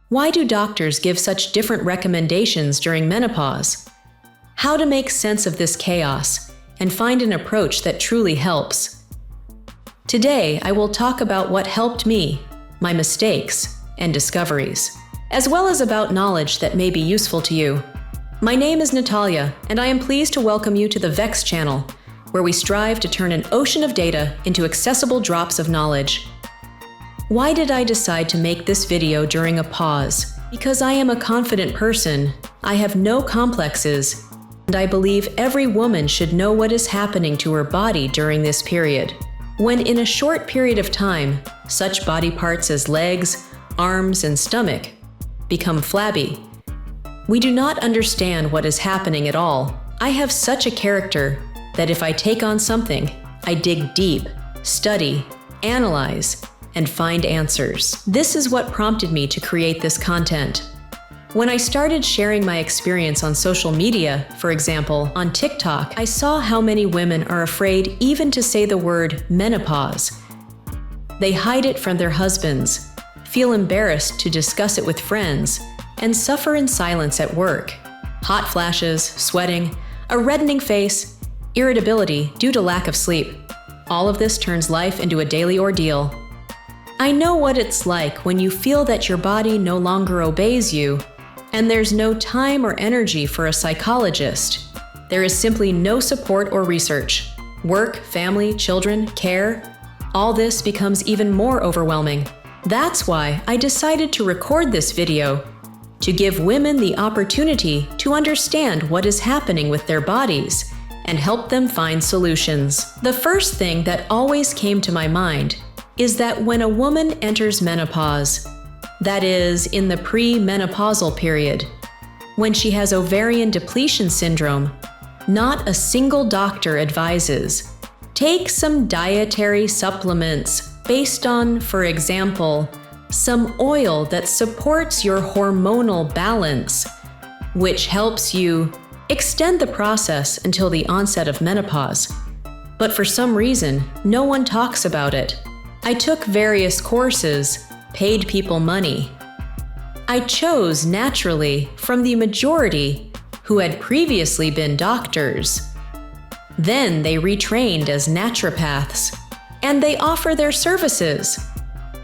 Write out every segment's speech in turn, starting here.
Why do doctors give such different recommendations during menopause? How to make sense of this chaos and find an approach that truly helps. Today, I will talk about what helped me, my mistakes, and discoveries, as well as about knowledge that may be useful to you. My name is Natalia, and I am pleased to welcome you to the VEX channel, where we strive to turn an ocean of data into accessible drops of knowledge. Why did I decide to make this video during a pause? Because I am a confident person, I have no complexes, and I believe every woman should know what is happening to her body during this period. When in a short period of time, such body parts as legs, arms, and stomach become flabby, we do not understand what is happening at all. I have such a character that if I take on something, I dig deep, study, analyze, and find answers. This is what prompted me to create this content. When I started sharing my experience on social media, for example, on TikTok, I saw how many women are afraid even to say the word menopause. They hide it from their husbands, feel embarrassed to discuss it with friends, and suffer in silence at work. Hot flashes, sweating, a reddening face, irritability due to lack of sleep. All of this turns life into a daily ordeal. I know what it's like when you feel that your body no longer obeys you, and there's no time or energy for a psychologist. There is simply no support or research. Work, family, children, care, all this becomes even more overwhelming. That's why I decided to record this video, to give women the opportunity to understand what is happening with their bodies and help them find solutions. The first thing that always came to my mind is that when a woman enters menopause, that is, in the pre-menopausal period, when she has ovarian depletion syndrome, not a single doctor advises, take some dietary supplements based on, for example, some oil that supports your hormonal balance, which helps you extend the process until the onset of menopause. But for some reason, no one talks about it. I took various courses, paid people money. I chose naturally from the majority who had previously been doctors. Then they retrained as naturopaths, and they offer their services.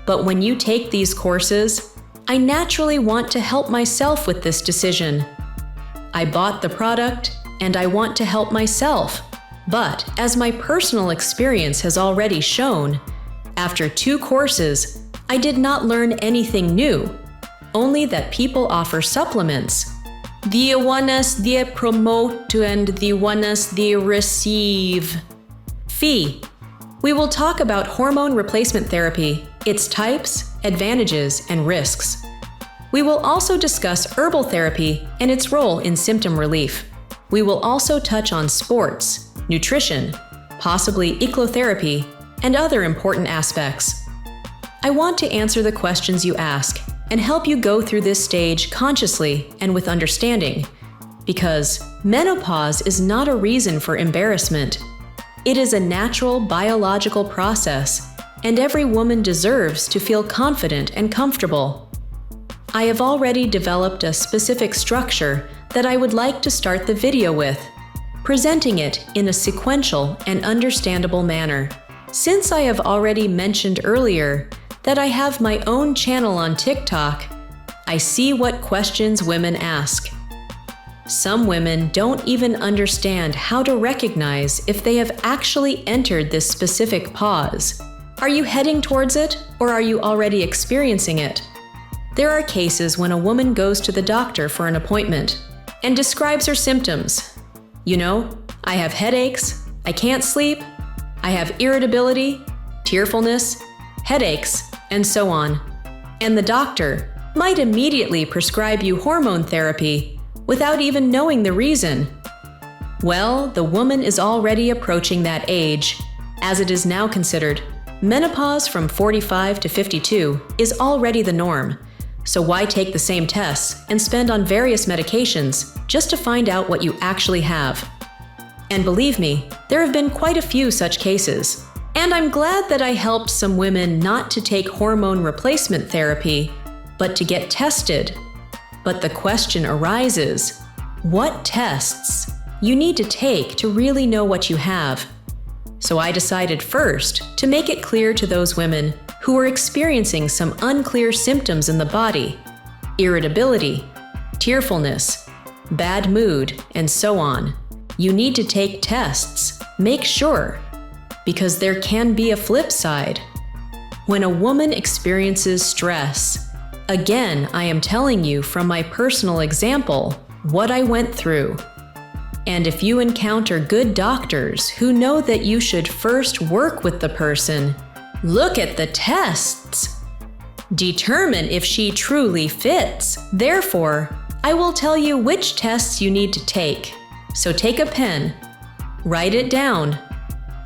But when you take these courses, I naturally want to help myself with this decision. I bought the product, and I want to help myself. But as my personal experience has already shown, after 2 courses, I did not learn anything new, only that people offer supplements. The ones they promote and the ones they receive. Fee. We will talk about hormone replacement therapy, its types, advantages, and risks. We will also discuss herbal therapy and its role in symptom relief. We will also touch on sports, nutrition, possibly eclotherapy, and other important aspects. I want to answer the questions you ask and help you go through this stage consciously and with understanding, because menopause is not a reason for embarrassment. It is a natural biological process, and every woman deserves to feel confident and comfortable. I have already developed a specific structure that I would like to start the video with, presenting it in a sequential and understandable manner. Since I have already mentioned earlier that I have my own channel on TikTok, I see what questions women ask. Some women don't even understand how to recognize if they have actually entered this specific pause. Are you heading towards it, or are you already experiencing it? There are cases when a woman goes to the doctor for an appointment and describes her symptoms. You know, I have headaches, I can't sleep, I have irritability, tearfulness, headaches, and so on. And the doctor might immediately prescribe you hormone therapy without even knowing the reason. Well, the woman is already approaching that age, as it is now considered. Menopause from 45 to 52 is already the norm, so why take the same tests and spend on various medications just to find out what you actually have? And believe me, there have been quite a few such cases. And I'm glad that I helped some women not to take hormone replacement therapy, but to get tested. But the question arises, what tests you need to take to really know what you have? So I decided first to make it clear to those women who are experiencing some unclear symptoms in the body, irritability, tearfulness, bad mood, and so on. You need to take tests, make sure, because there can be a flip side. When a woman experiences stress, again, I am telling you from my personal example what I went through. And if you encounter good doctors who know that you should first work with the person, look at the tests. Determine if she truly fits. Therefore, I will tell you which tests you need to take. So take a pen, write it down.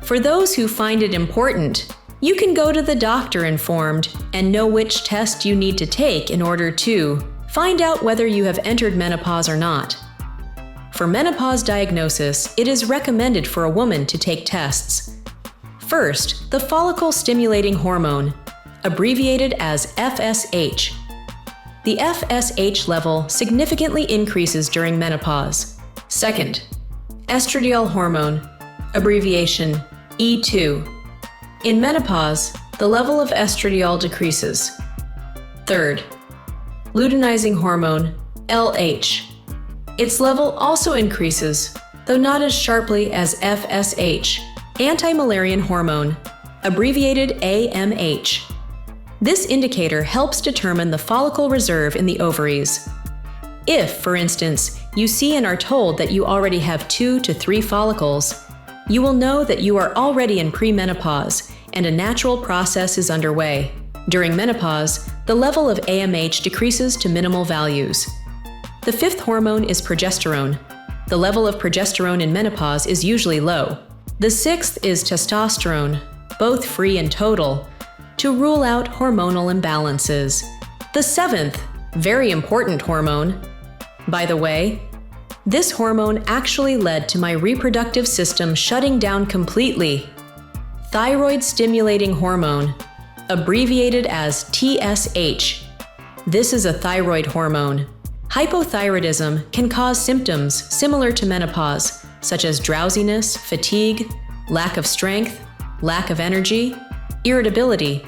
For those who find it important, you can go to the doctor informed and know which test you need to take in order to find out whether you have entered menopause or not. For menopause diagnosis, it is recommended for a woman to take tests. First, the follicle-stimulating hormone, abbreviated as FSH. The FSH level significantly increases during menopause. Second, estradiol hormone, abbreviation E2. In menopause, the level of estradiol decreases. Third, luteinizing hormone, LH. Its level also increases, though not as sharply as FSH, anti-Müllerian hormone, abbreviated AMH. This indicator helps determine the follicle reserve in the ovaries. If, for instance, you see and are told that you already have 2 to 3 follicles, you will know that you are already in premenopause and a natural process is underway. During menopause, the level of AMH decreases to minimal values. The 5th hormone is progesterone. The level of progesterone in menopause is usually low. The 6th is testosterone, both free and total, to rule out hormonal imbalances. The 7th, very important hormone. By the way, this hormone actually led to my reproductive system shutting down completely. Thyroid-stimulating hormone, abbreviated as TSH. This is a thyroid hormone. Hypothyroidism can cause symptoms similar to menopause, such as drowsiness, fatigue, lack of strength, lack of energy, irritability.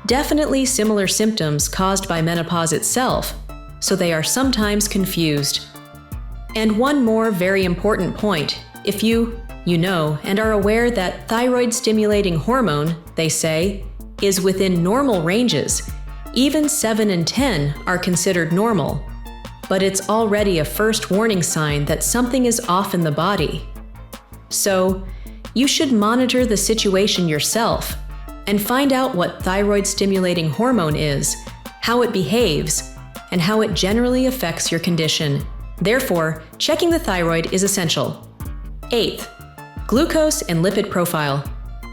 Definitely similar symptoms caused by menopause itself, so they are sometimes confused. And one more very important point, if you know and are aware that thyroid-stimulating hormone, they say, is within normal ranges, even 7 and 10 are considered normal. But it's already a first warning sign that something is off in the body. So, you should monitor the situation yourself and find out what thyroid-stimulating hormone is, how it behaves, and how it generally affects your condition. Therefore, checking the thyroid is essential. 8th, glucose and lipid profile.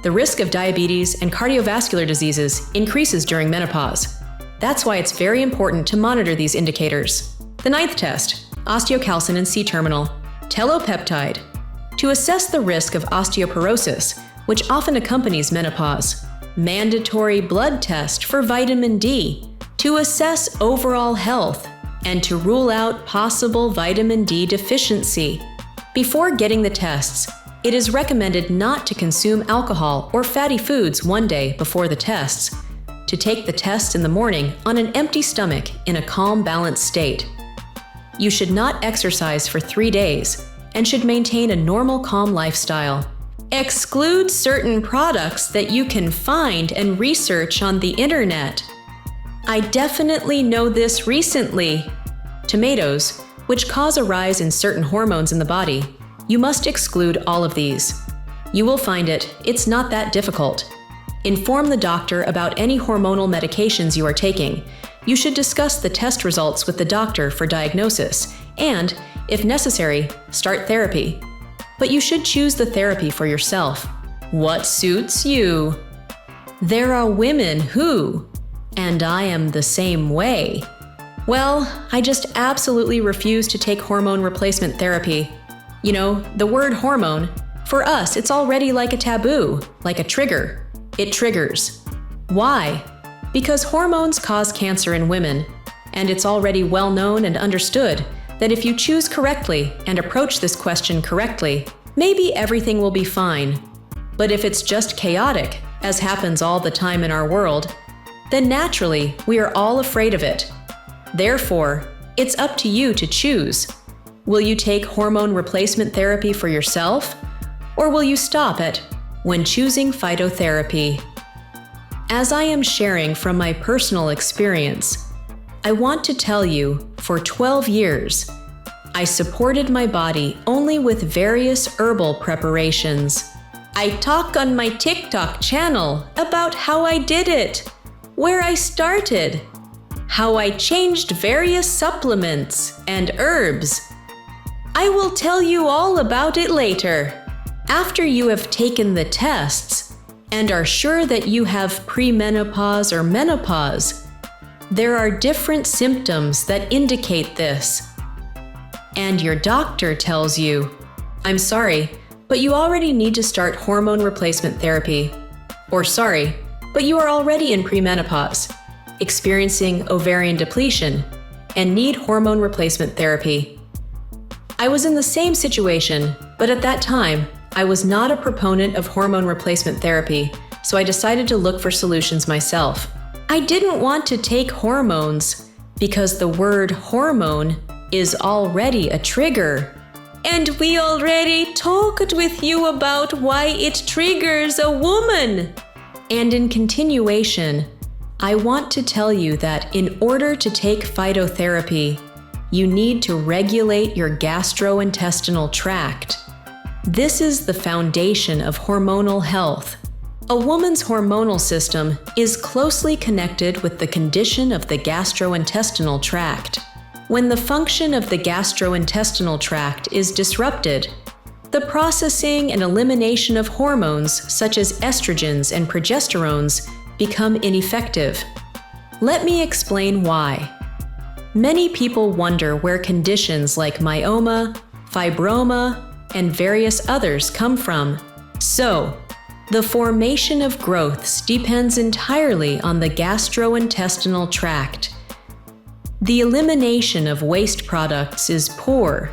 The risk of diabetes and cardiovascular diseases increases during menopause. That's why it's very important to monitor these indicators. The 9th test, osteocalcin C-terminal, telopeptide, to assess the risk of osteoporosis, which often accompanies menopause. Mandatory blood test for vitamin D, to assess overall health and to rule out possible vitamin D deficiency. Before getting the tests, it is recommended not to consume alcohol or fatty foods one day before the tests, to take the test in the morning on an empty stomach in a calm, balanced state. You should not exercise for 3 days and should maintain a normal, calm lifestyle. Exclude certain products that you can find and research on the internet. I definitely know this recently. Tomatoes, which cause a rise in certain hormones in the body. You must exclude all of these. You will find it's not that difficult. Inform the doctor about any hormonal medications you are taking. You should discuss the test results with the doctor for diagnosis and, if necessary, start therapy. But you should choose the therapy for yourself. What suits you? There are women who, and I am the same way. Well, I just absolutely refuse to take hormone replacement therapy. You know, the word hormone, for us, it's already like a taboo, like a trigger. It triggers. Why? Because hormones cause cancer in women, and it's already well known and understood that if you choose correctly and approach this question correctly, maybe everything will be fine. But if it's just chaotic, as happens all the time in our world, then naturally we are all afraid of it. Therefore, it's up to you to choose. Will you take hormone replacement therapy for yourself, or will you stop it when choosing phytotherapy? As I am sharing from my personal experience, I want to tell you, for 12 years, I supported my body only with various herbal preparations. I talk on my TikTok channel about how I did it, where I started, how I changed various supplements and herbs. I will tell you all about it later. After you have taken the tests and are sure that you have premenopause or menopause, there are different symptoms that indicate this. And your doctor tells you, "I'm sorry, but you already need to start hormone replacement therapy." Or sorry, but you are already in premenopause, experiencing ovarian depletion, and need hormone replacement therapy. I was in the same situation, but at that time, I was not a proponent of hormone replacement therapy, so I decided to look for solutions myself. I didn't want to take hormones because the word hormone is already a trigger. And we already talked with you about why it triggers a woman. And in continuation, I want to tell you that in order to take phytotherapy, you need to regulate your gastrointestinal tract. This is the foundation of hormonal health. A woman's hormonal system is closely connected with the condition of the gastrointestinal tract. When the function of the gastrointestinal tract is disrupted, the processing and elimination of hormones such as estrogens and progesterones become ineffective. Let me explain why. Many people wonder where conditions like myoma, fibroma, and various others come from. So, the formation of growths depends entirely on the gastrointestinal tract. The elimination of waste products is poor.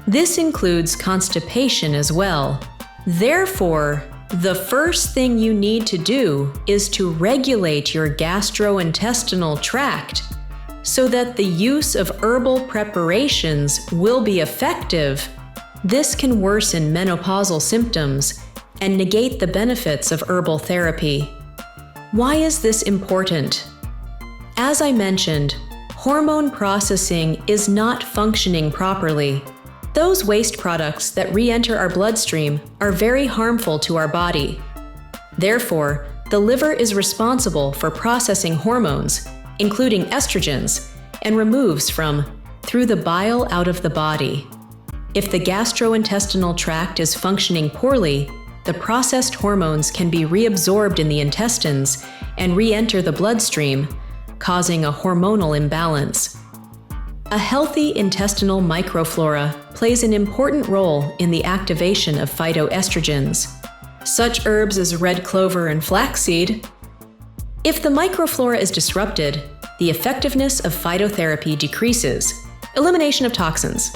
This includes constipation as well. Therefore, the first thing you need to do is to regulate your gastrointestinal tract so that the use of herbal preparations will be effective. This can worsen menopausal symptoms and negate the benefits of herbal therapy. Why is this important? As I mentioned, hormone processing is not functioning properly. Those waste products that re-enter our bloodstream are very harmful to our body. Therefore, the liver is responsible for processing hormones, including estrogens, and removes through the bile out of the body. If the gastrointestinal tract is functioning poorly, the processed hormones can be reabsorbed in the intestines and re-enter the bloodstream, causing a hormonal imbalance. A healthy intestinal microflora plays an important role in the activation of phytoestrogens, such herbs as red clover and flaxseed. If the microflora is disrupted, the effectiveness of phytotherapy decreases. Elimination of toxins.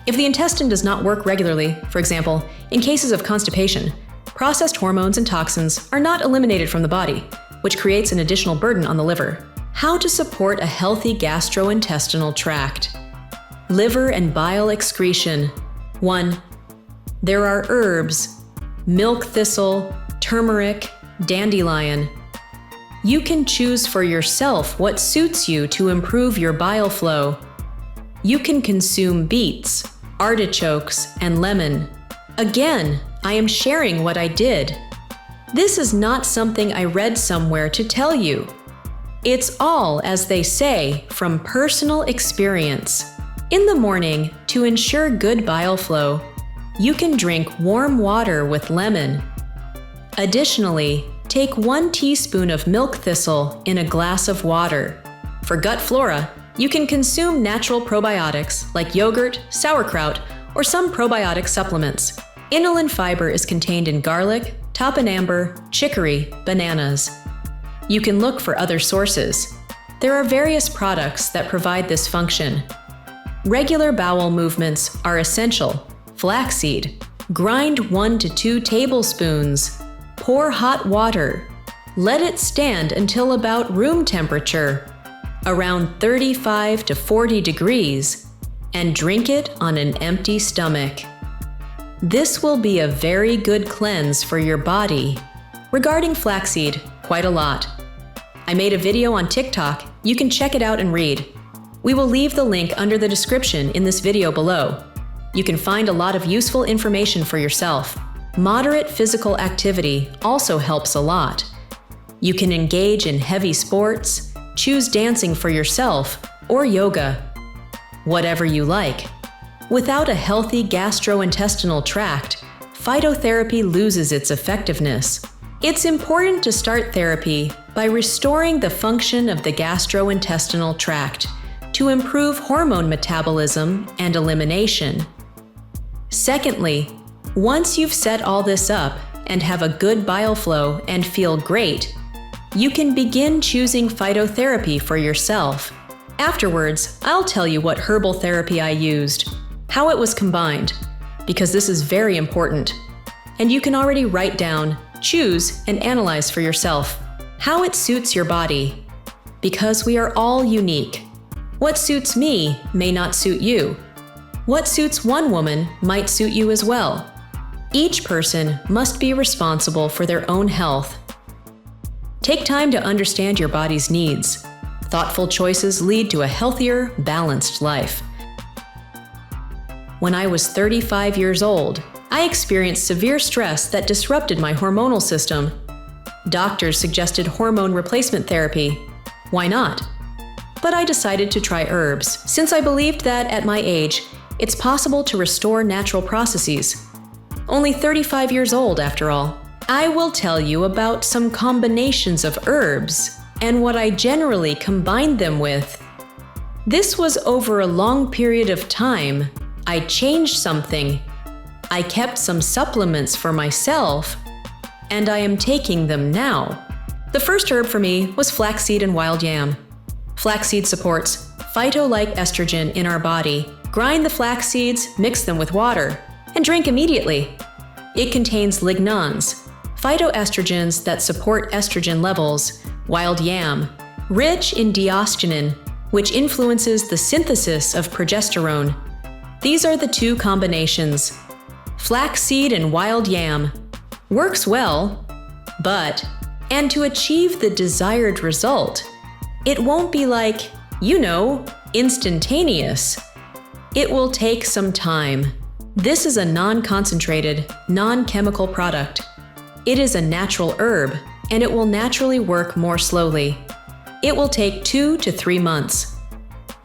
If the intestine does not work regularly, for example, in cases of constipation, processed hormones and toxins are not eliminated from the body, which creates an additional burden on the liver. How to support a healthy gastrointestinal tract. Liver and bile excretion. 1. There are herbs: milk thistle, turmeric, dandelion. You can choose for yourself what suits you to improve your bile flow. You can consume beets, artichokes, and lemon. Again, I am sharing what I did. This is not something I read somewhere to tell you. It's all, as they say, from personal experience. In the morning, to ensure good bile flow, you can drink warm water with lemon. Additionally, take 1 teaspoon of milk thistle in a glass of water. For gut flora, you can consume natural probiotics like yogurt, sauerkraut, or some probiotic supplements. Inulin fiber is contained in garlic, topinambar, chicory, bananas. You can look for other sources. There are various products that provide this function. Regular bowel movements are essential. Flaxseed. Grind 1 to 2 tablespoons. Pour hot water. Let it stand until about room temperature, around 35 to 40 degrees, and drink it on an empty stomach. This will be a very good cleanse for your body. Regarding flaxseed, quite a lot. I made a video on TikTok. You can check it out and read. We will leave the link under the description in this video below. You can find a lot of useful information for yourself. Moderate physical activity also helps a lot. You can engage in heavy sports, choose dancing for yourself, or yoga. Whatever you like. Without a healthy gastrointestinal tract, phytotherapy loses its effectiveness. It's important to start therapy by restoring the function of the gastrointestinal tract to improve hormone metabolism and elimination. Secondly, once you've set all this up and have a good bile flow and feel great, you can begin choosing phytotherapy for yourself. Afterwards, I'll tell you what herbal therapy I used, how it was combined, because this is very important. And you can already write down, choose, and analyze for yourself how it suits your body, because we are all unique. What suits me may not suit you. What suits one woman might suit you as well. Each person must be responsible for their own health. Take time to understand your body's needs. Thoughtful choices lead to a healthier, balanced life. When I was 35 years old, I experienced severe stress that disrupted my hormonal system. Doctors suggested hormone replacement therapy. Why not? But I decided to try herbs, since I believed that at my age, it's possible to restore natural processes. Only 35 years old, after all. I will tell you about some combinations of herbs and what I generally combined them with. This was over a long period of time. I changed something. I kept some supplements for myself, and I am taking them now. The first herb for me was flaxseed and wild yam. Flaxseed supports phyto-like estrogen in our body. Grind the flax seeds, mix them with water, and drink immediately. It contains lignans, phytoestrogens that support estrogen levels, wild yam, rich in diosgenin, which influences the synthesis of progesterone. These are the two combinations. Flaxseed and wild yam. Works well, and to achieve the desired result, it won't be like, instantaneous. It will take some time. This is a non-concentrated, non-chemical product. It is a natural herb, and it will naturally work more slowly. It will take 2 to 3 months.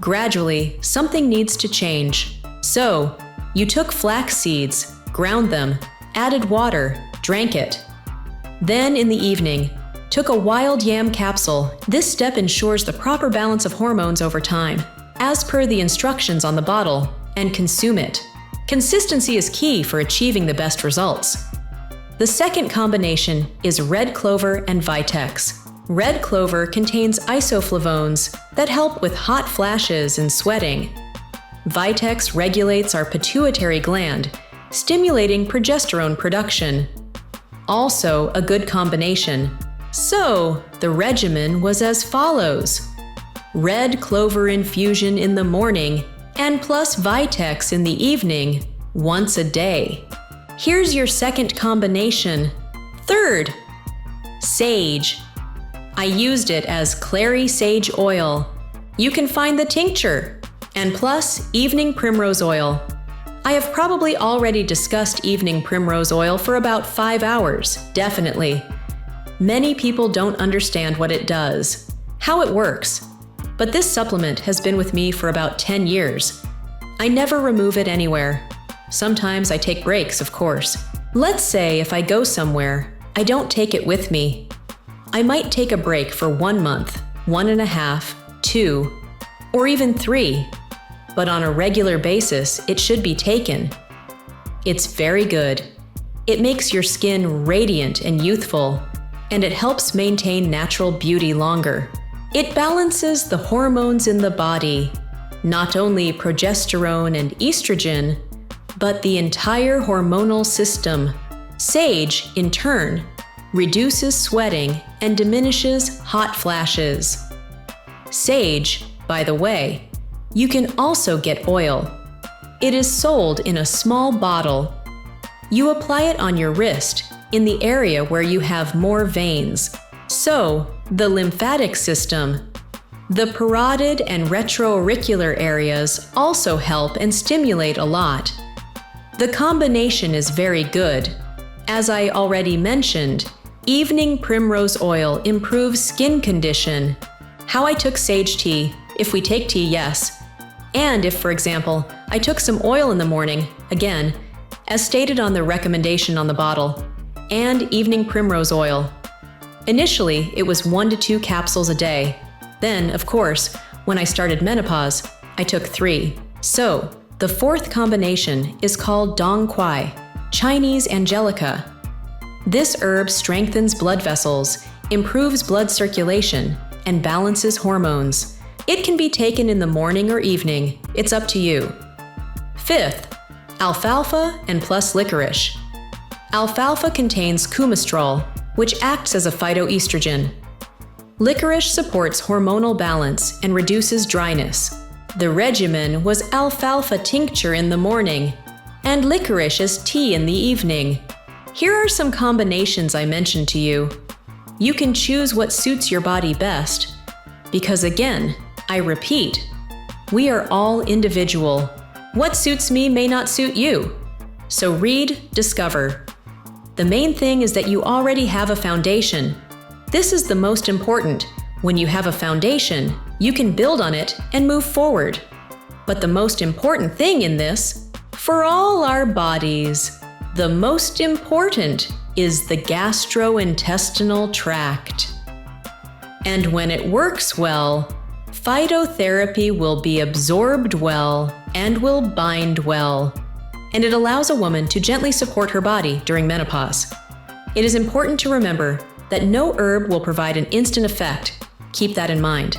Gradually, something needs to change. So, you took flax seeds, ground them, added water, drank it. Then, in the evening, took a wild yam capsule. This step ensures the proper balance of hormones over time, as per the instructions on the bottle, and consume it. Consistency is key for achieving the best results. The second combination is red clover and Vitex. Red clover contains isoflavones that help with hot flashes and sweating. Vitex regulates our pituitary gland, stimulating progesterone production. Also a good combination. So, the regimen was as follows. Red clover infusion in the morning and plus Vitex in the evening, once a day. Here's your second combination. Third, sage. I used it as clary sage oil. You can find the tincture, and plus evening primrose oil. I have probably already discussed evening primrose oil for about 5 hours, definitely. Many people don't understand what it does, how it works, but this supplement has been with me for about 10 years. I never remove it anywhere. Sometimes I take breaks, of course. Let's say if I go somewhere, I don't take it with me. I might take a break for 1 month, 1.5, 2, or even 3. But on a regular basis, it should be taken. It's very good. It makes your skin radiant and youthful, and it helps maintain natural beauty longer. It balances the hormones in the body, not only progesterone and estrogen, but the entire hormonal system. Sage, in turn, reduces sweating and diminishes hot flashes. Sage, by the way, you can also get oil. It is sold in a small bottle. You apply it on your wrist, in the area where you have more veins. So, the lymphatic system. The parotid and retroauricular areas also help and stimulate a lot. The combination is very good. As I already mentioned, evening primrose oil improves skin condition. How I took sage tea, if we take tea, yes. And if, for example, I took some oil in the morning, again, as stated on the recommendation on the bottle, and evening primrose oil. Initially, it was 1 to 2 capsules a day. Then, of course, when I started menopause, I took 3. So, the fourth combination is called Dong Quai, Chinese Angelica. This herb strengthens blood vessels, improves blood circulation, and balances hormones. It can be taken in the morning or evening. It's up to you. Fifth, alfalfa and plus licorice. Alfalfa contains coumestrol, which acts as a phytoestrogen. Licorice supports hormonal balance and reduces dryness. The regimen was alfalfa tincture in the morning and licorice as tea in the evening. Here are some combinations I mentioned to you. You can choose what suits your body best. Because again, I repeat, we are all individual. What suits me may not suit you. So read, discover. The main thing is that you already have a foundation. This is the most important. When you have a foundation, you can build on it and move forward. But the most important thing in this, for all our bodies, the most important is the gastrointestinal tract. And when it works well, phytotherapy will be absorbed well and will bind well. And it allows a woman to gently support her body during menopause. It is important to remember that no herb will provide an instant effect. Keep that in mind.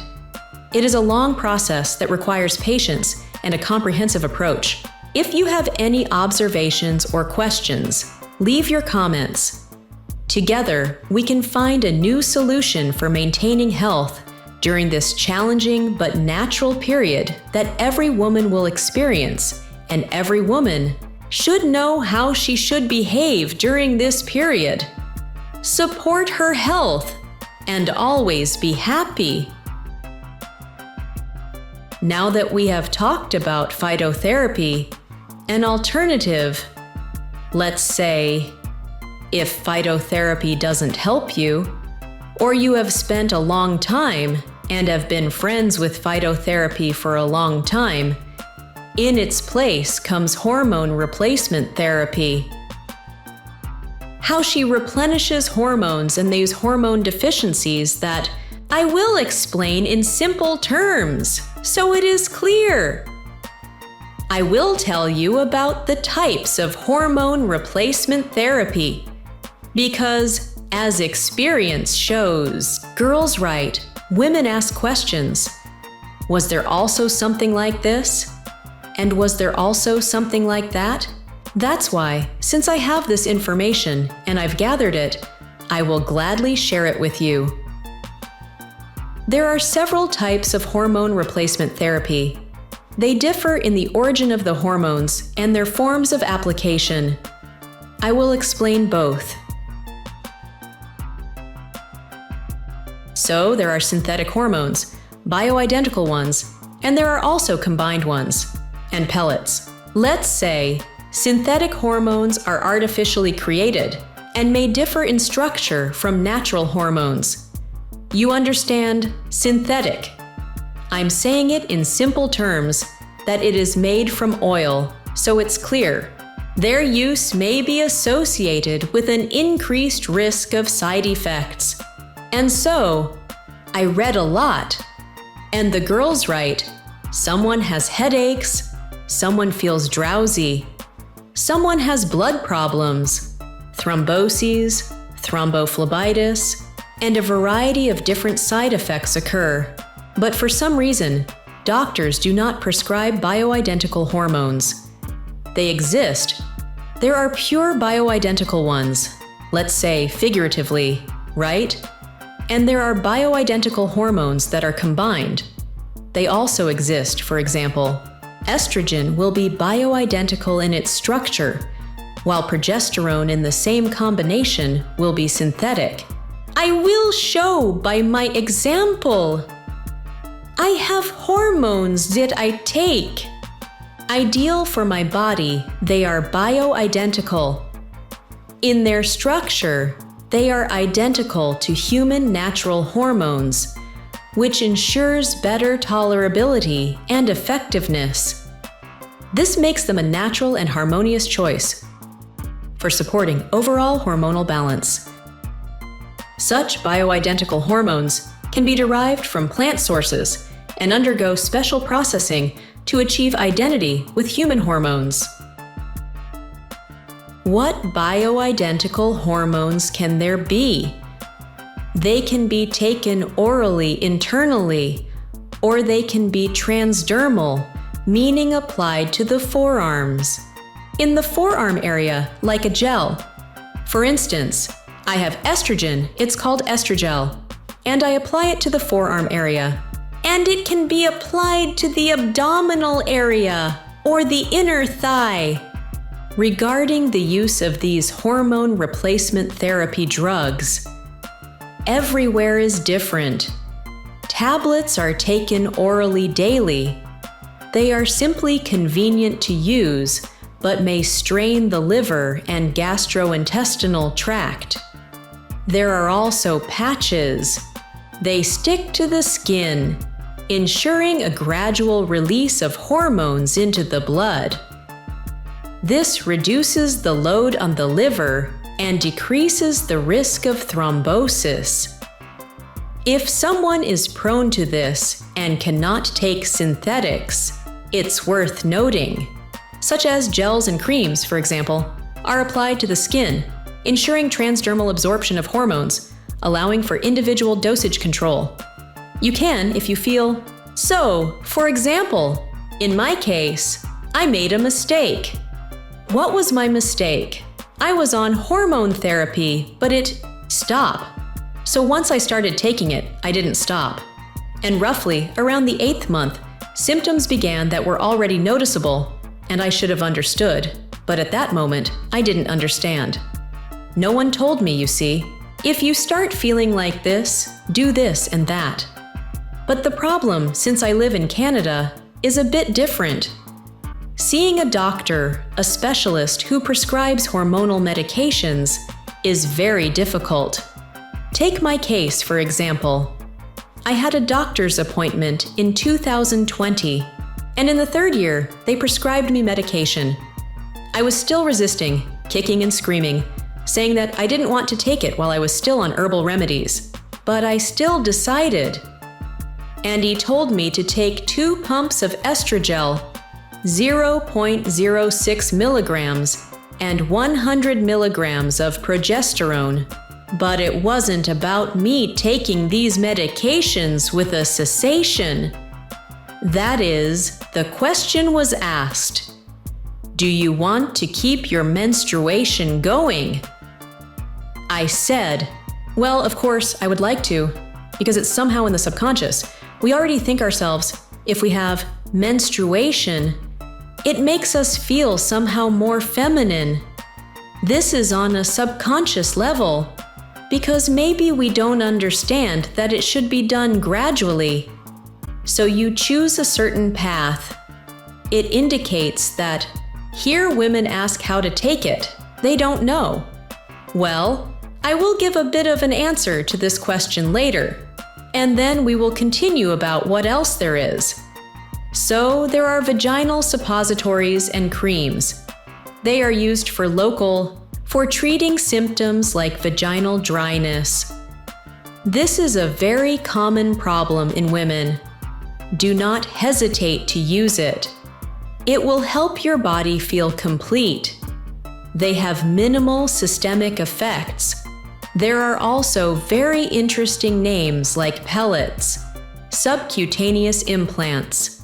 It is a long process that requires patience and a comprehensive approach. If you have any observations or questions, leave your comments. Together, we can find a new solution for maintaining health during this challenging but natural period that every woman will experience, and every woman should know how she should behave during this period. Support her health and always be happy. Now that we have talked about phytotherapy, an alternative, let's say, if phytotherapy doesn't help you, or you have spent a long time and have been friends with phytotherapy for a long time, in its place comes hormone replacement therapy. How she replenishes hormones and these hormone deficiencies that I will explain in simple terms, so it is clear. I will tell you about the types of hormone replacement therapy, because as experience shows, girls write, women ask questions. Was there also something like this? And was there also something like that? That's why, since I have this information and I've gathered it, I will gladly share it with you. There are several types of hormone replacement therapy. They differ in the origin of the hormones and their forms of application. I will explain both. So there are synthetic hormones, bioidentical ones, and there are also combined ones, and pellets. Let's say synthetic hormones are artificially created and may differ in structure from natural hormones. You understand synthetic. I'm saying it in simple terms that it is made from oil, so it's clear. Their use may be associated with an increased risk of side effects. And so, I read a lot. And the girls write, someone has headaches, someone feels drowsy, someone has blood problems, thromboses, thrombophlebitis, and a variety of different side effects occur. But for some reason, doctors do not prescribe bioidentical hormones. They exist. There are pure bioidentical ones, let's say figuratively, right? And there are bioidentical hormones that are combined. They also exist, for example. Estrogen will be bioidentical in its structure, while progesterone in the same combination will be synthetic. I will show by my example. I have hormones that I take. Ideal for my body, they are bioidentical. In their structure, they are identical to human natural hormones, which ensures better tolerability and effectiveness. This makes them a natural and harmonious choice for supporting overall hormonal balance. Such bioidentical hormones can be derived from plant sources and undergo special processing to achieve identity with human hormones. What bioidentical hormones can there be? They can be taken orally internally, or they can be transdermal, meaning applied to the forearms. In the forearm area, like a gel. For instance, I have estrogen, it's called estradiol, and I apply it to the forearm area. And it can be applied to the abdominal area or the inner thigh. Regarding the use of these hormone replacement therapy drugs, everywhere is different. Tablets are taken orally daily. They are simply convenient to use, but may strain the liver and gastrointestinal tract. There are also patches. They stick to the skin, ensuring a gradual release of hormones into the blood. This reduces the load on the liver and decreases the risk of thrombosis. If someone is prone to this and cannot take synthetics, it's worth noting, such as gels and creams, for example, are applied to the skin, ensuring transdermal absorption of hormones, allowing for individual dosage control. You can if you feel. So, for example, in my case, I made a mistake. What was my mistake? I was on hormone therapy, but it stopped. So once I started taking it, I didn't stop. And roughly around the 8th month, symptoms began that were already noticeable, and I should have understood. But at that moment, I didn't understand. No one told me, you see. If you start feeling like this, do this and that. But the problem, since I live in Canada, is a bit different. Seeing a doctor, a specialist who prescribes hormonal medications, is very difficult. Take my case, for example. I had a doctor's appointment in 2020, and in the 3rd year, they prescribed me medication. I was still resisting, kicking and screaming, saying that I didn't want to take it while I was still on herbal remedies. But I still decided. And he told me to take 2 pumps of estradiol, 0.06 milligrams, and 100 milligrams of progesterone. But it wasn't about me taking these medications with a cessation. That is, the question was asked, do you want to keep your menstruation going? I said, well, of course, I would like to, because it's somehow in the subconscious. We already think ourselves, if we have menstruation, it makes us feel somehow more feminine. This is on a subconscious level, because maybe we don't understand that it should be done gradually. So you choose a certain path. It indicates that here women ask how to take it. They don't know. Well, I will give a bit of an answer to this question later, and then we will continue about what else there is. So there are vaginal suppositories and creams. They are used for treating symptoms like vaginal dryness. This is a very common problem in women. Do not hesitate to use it. It will help your body feel complete. They have minimal systemic effects. There are also very interesting names like pellets, subcutaneous implants.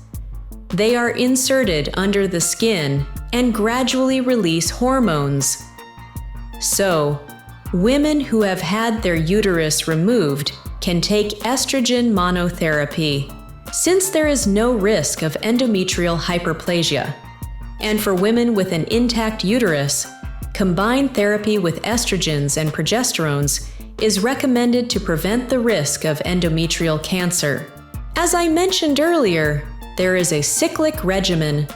They are inserted under the skin and gradually release hormones. So, women who have had their uterus removed can take estrogen monotherapy, since there is no risk of endometrial hyperplasia. And for women with an intact uterus, combined therapy with estrogens and progesterones is recommended to prevent the risk of endometrial cancer. As I mentioned earlier, there is a cyclic regimen.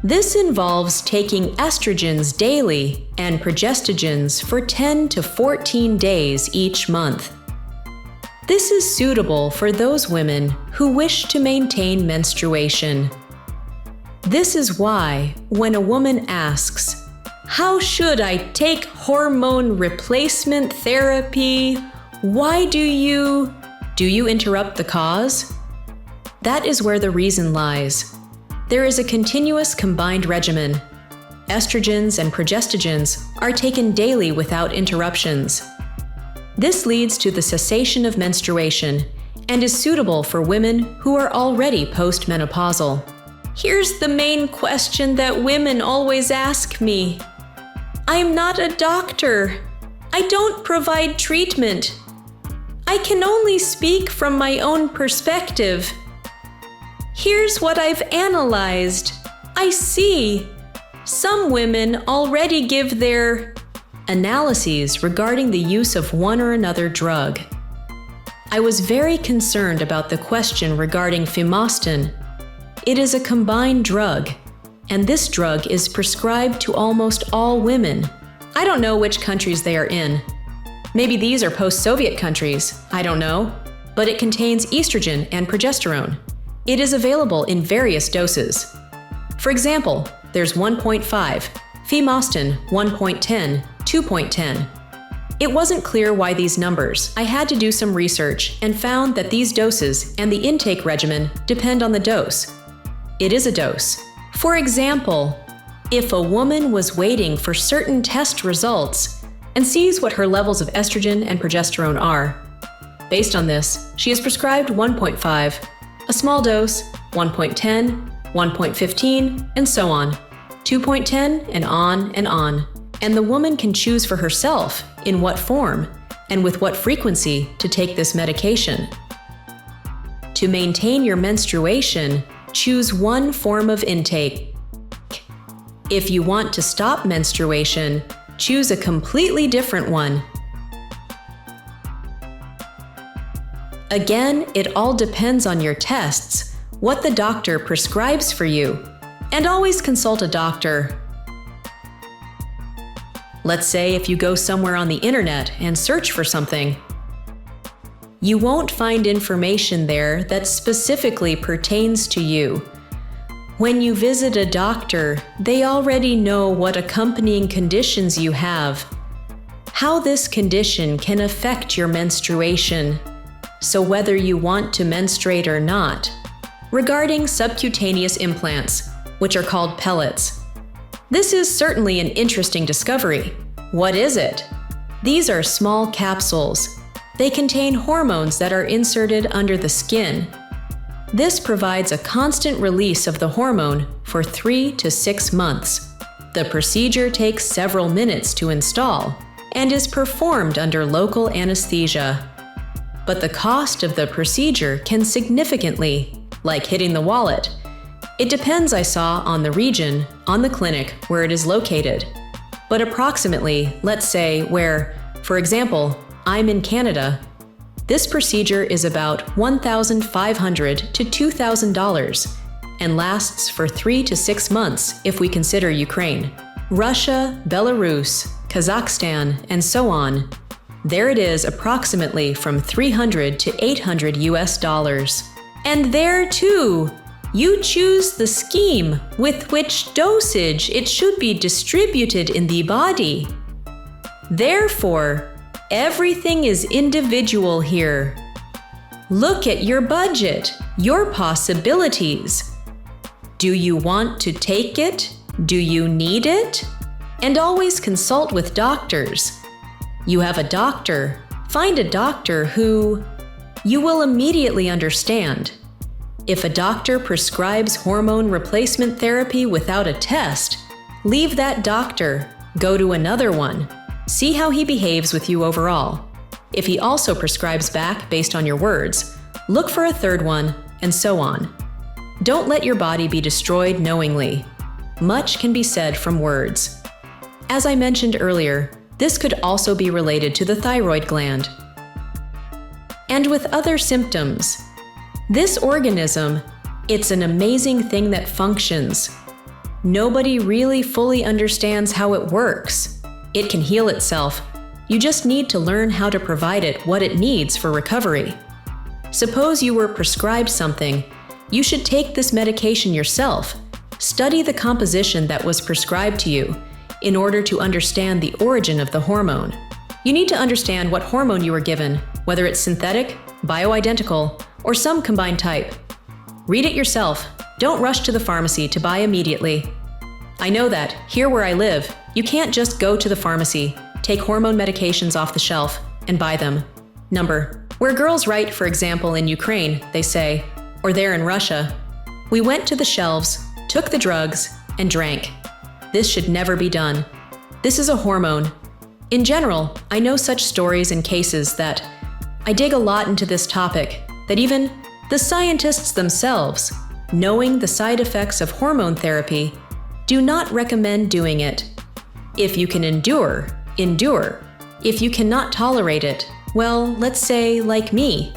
This involves taking estrogens daily and progestogens for 10 to 14 days each month. This is suitable for those women who wish to maintain menstruation. This is why, when a woman asks, "How should I take hormone replacement therapy? Why do you interrupt the cause?" That is where the reason lies. There is a continuous combined regimen. Estrogens and progestogens are taken daily without interruptions. This leads to the cessation of menstruation and is suitable for women who are already postmenopausal. Here's the main question that women always ask me. I'm not a doctor. I don't provide treatment. I can only speak from my own perspective. Here's what I've analyzed. I see. Some women already give their analyses regarding the use of one or another drug. I was very concerned about the question regarding Femostin. It is a combined drug, and this drug is prescribed to almost all women. I don't know which countries they are in. Maybe these are post-Soviet countries, I don't know, but it contains estrogen and progesterone. It is available in various doses. For example, there's 1.5, Femostin 1.10, 2.10. It wasn't clear why these numbers. I had to do some research and found that these doses and the intake regimen depend on the dose. It is a dose. For example, if a woman was waiting for certain test results and sees what her levels of estrogen and progesterone are, based on this, she is prescribed 1.5, a small dose, 1.10, 1.15, and so on, 2.10, and on and on. And the woman can choose for herself in what form and with what frequency to take this medication. To maintain your menstruation, choose one form of intake. If you want to stop menstruation, choose a completely different one. Again, it all depends on your tests, what the doctor prescribes for you, and always consult a doctor. Let's say if you go somewhere on the internet and search for something. You won't find information there that specifically pertains to you. When you visit a doctor, they already know what accompanying conditions you have, how this condition can affect your menstruation, so whether you want to menstruate or not. Regarding subcutaneous implants, which are called pellets, this is certainly an interesting discovery. What is it? These are small capsules. They contain hormones that are inserted under the skin. This provides a constant release of the hormone for 3 to 6 months. The procedure takes several minutes to install and is performed under local anesthesia. But the cost of the procedure can significantly, like hitting the wallet. It depends, I saw, on the region, on the clinic where it is located. But approximately, let's say where, for example, I'm in Canada, this procedure is about $1,500 to $2,000 and lasts for 3 to 6 months if we consider Ukraine. Russia, Belarus, Kazakhstan, and so on. There it is approximately from $300 to $800 US. And there too, you choose the scheme with which dosage it should be distributed in the body. Therefore, everything is individual here. Look at your budget, your possibilities. Do you want to take it? Do you need it? And always consult with doctors. You have a doctor. Find a doctor who you will immediately understand. If a doctor prescribes hormone replacement therapy without a test, leave that doctor, go to another one. See how he behaves with you overall. If he also prescribes back based on your words, look for a third one, and so on. Don't let your body be destroyed knowingly. Much can be said from words. As I mentioned earlier, this could also be related to the thyroid gland. And with other symptoms. This organism, it's an amazing thing that functions. Nobody really fully understands how it works. It can heal itself. You just need to learn how to provide it what it needs for recovery. Suppose you were prescribed something. You should take this medication yourself. Study the composition that was prescribed to you in order to understand the origin of the hormone. You need to understand what hormone you were given, whether it's synthetic, bioidentical, or some combined type. Read it yourself. Don't rush to the pharmacy to buy immediately. I know that, here where I live, you can't just go to the pharmacy, take hormone medications off the shelf, and buy them. Where girls write, for example, in Ukraine, they say, or there in Russia, we went to the shelves, took the drugs, and drank. This should never be done. This is a hormone. In general, I know such stories and cases that I dig a lot into this topic, that even the scientists themselves, knowing the side effects of hormone therapy, do not recommend doing it. If you can endure. If you cannot tolerate it, well, let's say like me.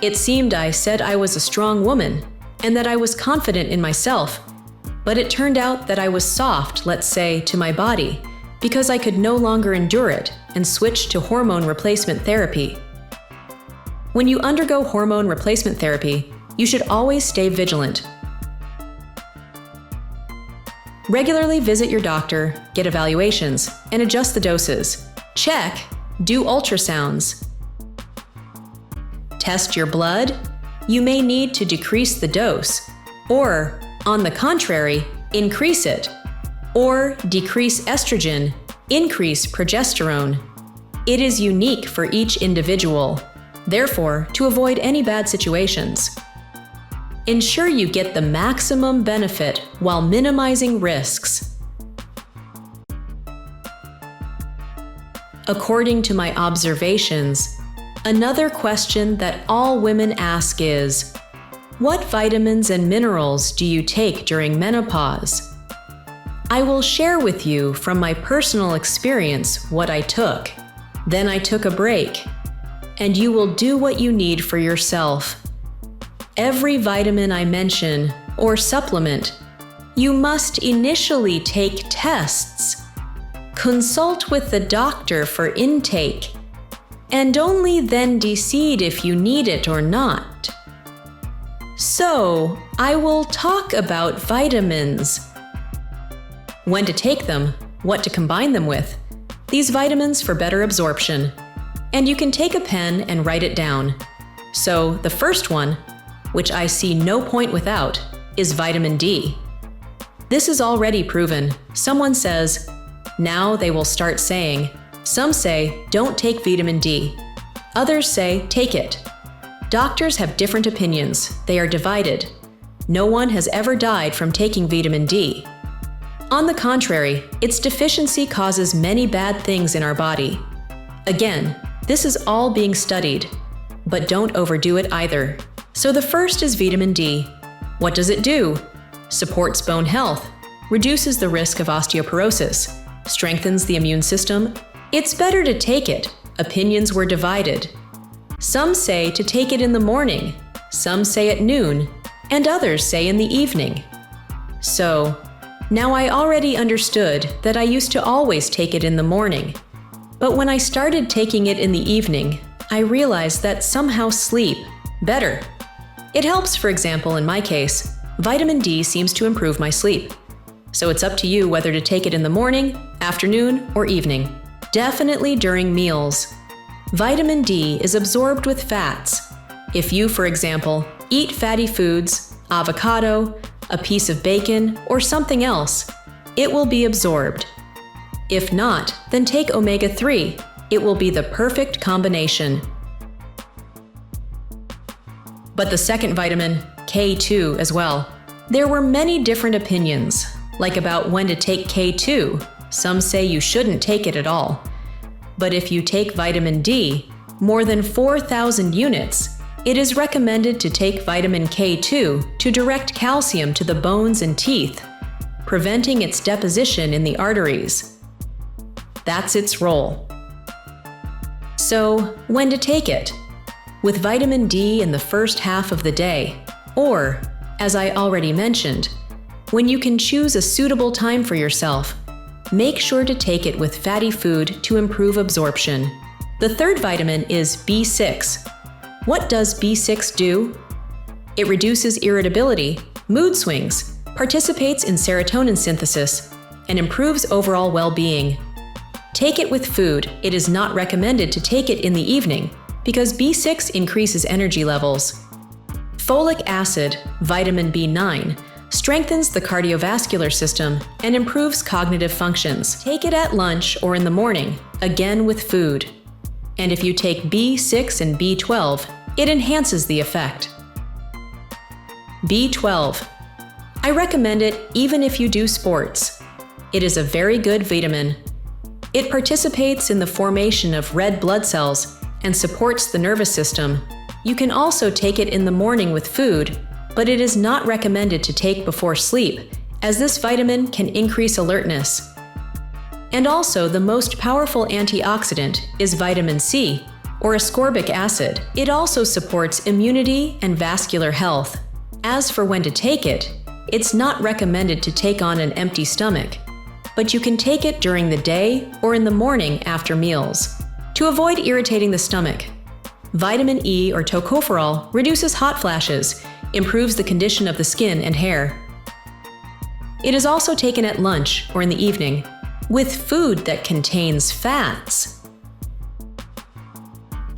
It seemed I said I was a strong woman and that I was confident in myself, but it turned out that I was soft, let's say, to my body, because I could no longer endure it and switched to hormone replacement therapy. When you undergo hormone replacement therapy, you should always stay vigilant. Regularly visit your doctor, get evaluations, and adjust the doses. Check, do ultrasounds. Test your blood. You may need to decrease the dose, or, on the contrary, increase it. Or decrease estrogen, increase progesterone. It is unique for each individual. Therefore, to avoid any bad situations. Ensure you get the maximum benefit while minimizing risks. According to my observations, another question that all women ask is, what vitamins and minerals do you take during menopause? I will share with you from my personal experience what I took. Then I took a break. And you will do what you need for yourself. Every vitamin I mention, or supplement, you must initially take tests. Consult with the doctor for intake, and only then decide if you need it or not. So, I will talk about vitamins. When to take them, what to combine them with, these vitamins for better absorption. And you can take a pen and write it down. So, the first one, which I see no point without, is vitamin D. This is already proven. Someone says, now they will start saying, some say, don't take vitamin D. Others say, take it. Doctors have different opinions. They are divided. No one has ever died from taking vitamin D. On the contrary, its deficiency causes many bad things in our body. Again, this is all being studied, but don't overdo it either. So the first is vitamin D. What does it do? Supports bone health, reduces the risk of osteoporosis, strengthens the immune system. It's better to take it. Opinions were divided. Some say to take it in the morning, some say at noon, and others say in the evening. So, now I already understood that I used to always take it in the morning. But when I started taking it in the evening, I realized that somehow sleep better. It helps, for example, in my case, vitamin D seems to improve my sleep. So it's up to you whether to take it in the morning, afternoon, or evening. Definitely during meals. Vitamin D is absorbed with fats. If you, for example, eat fatty foods, avocado, a piece of bacon, or something else, it will be absorbed. If not, then take omega-3, It will be the perfect combination. But the second vitamin, K2 as well. There were many different opinions, like about when to take K2. Some say you shouldn't take it at all. But if you take vitamin D, more than 4,000 units, it is recommended to take vitamin K2 to direct calcium to the bones and teeth, preventing its deposition in the arteries. That's its role. So, when to take it? With vitamin D in the first half of the day, or, as I already mentioned, when you can choose a suitable time for yourself, make sure to take it with fatty food to improve absorption. The third vitamin is B6. What does B6 do? It reduces irritability, mood swings, participates in serotonin synthesis, and improves overall well-being. Take it with food. It is not recommended to take it in the evening because B6 increases energy levels. Folic acid, vitamin B9, strengthens the cardiovascular system and improves cognitive functions. Take it at lunch or in the morning, again with food. And if you take B6 and B12, it enhances the effect. B12. I recommend it even if you do sports. It is a very good vitamin. It participates in the formation of red blood cells and supports the nervous system. You can also take it in the morning with food, but it is not recommended to take before sleep, as this vitamin can increase alertness. And also, the most powerful antioxidant is vitamin C, or ascorbic acid. It also supports immunity and vascular health. As for when to take it, it's not recommended to take on an empty stomach, but you can take it during the day or in the morning after meals. To avoid irritating the stomach, vitamin E or tocopherol reduces hot flashes, improves the condition of the skin and hair. It is also taken at lunch or in the evening, with food that contains fats.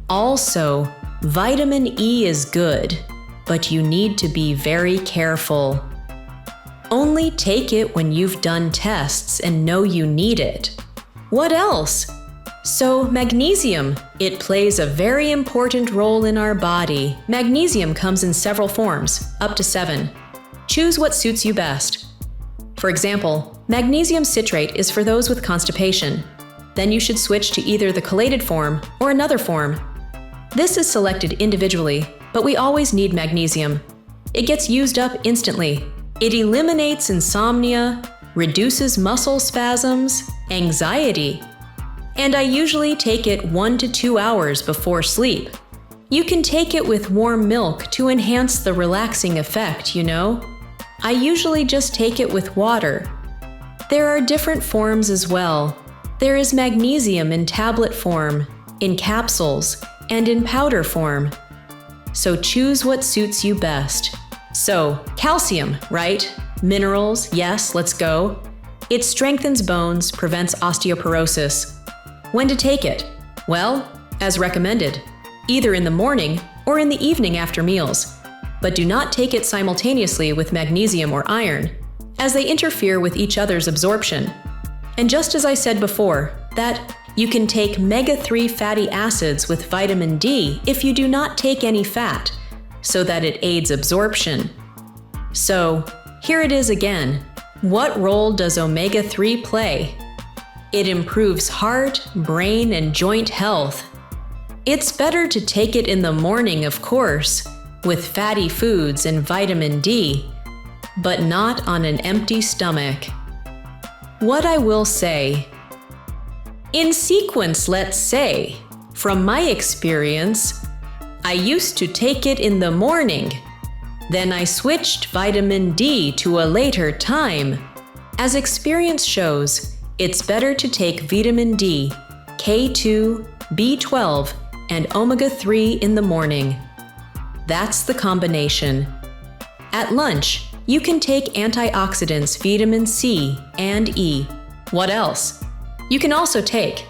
Also, vitamin E is good, but you need to be very careful. Only take it when you've done tests and know you need it. What else? So, magnesium. It plays a very important role in our body. Magnesium comes in several forms, up to 7. Choose what suits you best. For example, magnesium citrate is for those with constipation. Then you should switch to either the chelated form or another form. This is selected individually, but we always need magnesium. It gets used up instantly. It eliminates insomnia, reduces muscle spasms, anxiety, and I usually take it 1 to 2 hours before sleep. You can take it with warm milk to enhance the relaxing effect, you know? I usually just take it with water. There are different forms as well. There is magnesium in tablet form, in capsules, and in powder form. So choose what suits you best. So, calcium, right? Minerals, yes, let's go. It strengthens bones, prevents osteoporosis. When to take it? Well, as recommended, either in the morning or in the evening after meals. But do not take it simultaneously with magnesium or iron, as they interfere with each other's absorption. And just as I said before, that you can take omega-3 fatty acids with vitamin D if you do not take any fat, so that it aids absorption. So, here it is again. What role does omega-3 play? It improves heart, brain, and joint health. It's better to take it in the morning, of course, with fatty foods and vitamin D, but not on an empty stomach. What I will say, in sequence, let's say, from my experience, I used to take it in the morning. Then I switched vitamin D to a later time. As experience shows, it's better to take vitamin D, K2, B12, and omega-3 in the morning. That's the combination. At lunch, you can take antioxidants vitamin C and E. What else? You can also take,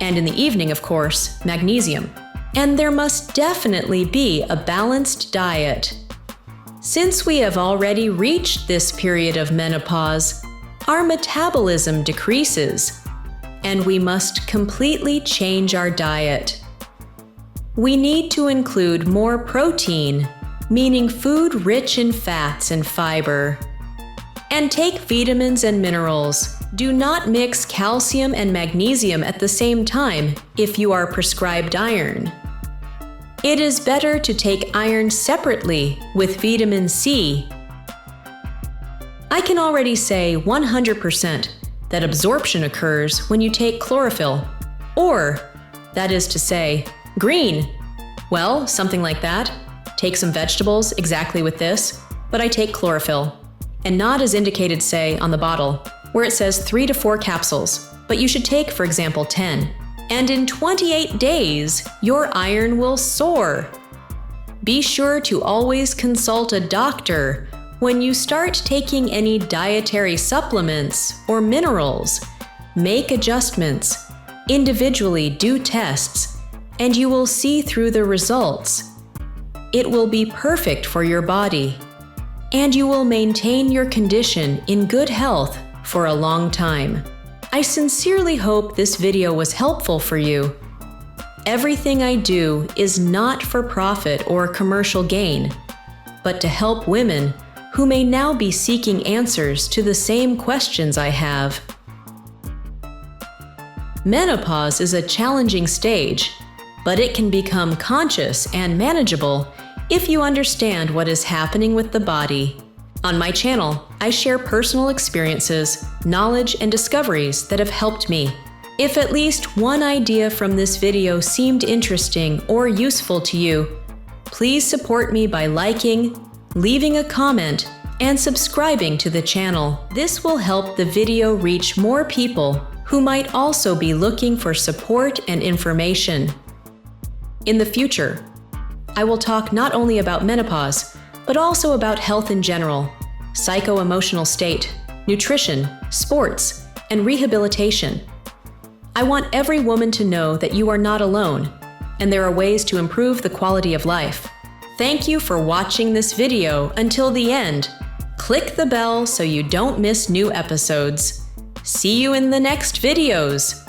and in the evening, of course, magnesium. And there must definitely be a balanced diet. Since we have already reached this period of menopause, our metabolism decreases. and we must completely change our diet. We need to include more protein, meaning food rich in fats and fiber. And take vitamins and minerals. Do not mix calcium and magnesium at the same time if you are prescribed iron. It is better to take iron separately with vitamin C. I can already say 100% that absorption occurs when you take chlorophyll, or, that is to say, green. Well, something like that. Take some vegetables exactly with this, but I take chlorophyll. And not as indicated, say, on the bottle, where it says 3 to 4 capsules, but you should take, for example, 10. And in 28 days, your iron will soar. Be sure to always consult a doctor when you start taking any dietary supplements or minerals. Make adjustments, individually do tests, and you will see through the results. It will be perfect for your body, and you will maintain your condition in good health for a long time. I sincerely hope this video was helpful for you. Everything I do is not for profit or commercial gain, but to help women who may now be seeking answers to the same questions I have. Menopause is a challenging stage, but it can become conscious and manageable if you understand what is happening with the body. On my channel, I share personal experiences, knowledge, and discoveries that have helped me. If at least one idea from this video seemed interesting or useful to you, please support me by liking, leaving a comment, and subscribing to the channel. This will help the video reach more people who might also be looking for support and information. In the future, I will talk not only about menopause, but also about health in general, psycho-emotional state, nutrition, sports, and rehabilitation. I want every woman to know that you are not alone, and there are ways to improve the quality of life. Thank you for watching this video until the end. Click the bell so you don't miss new episodes. See you in the next videos.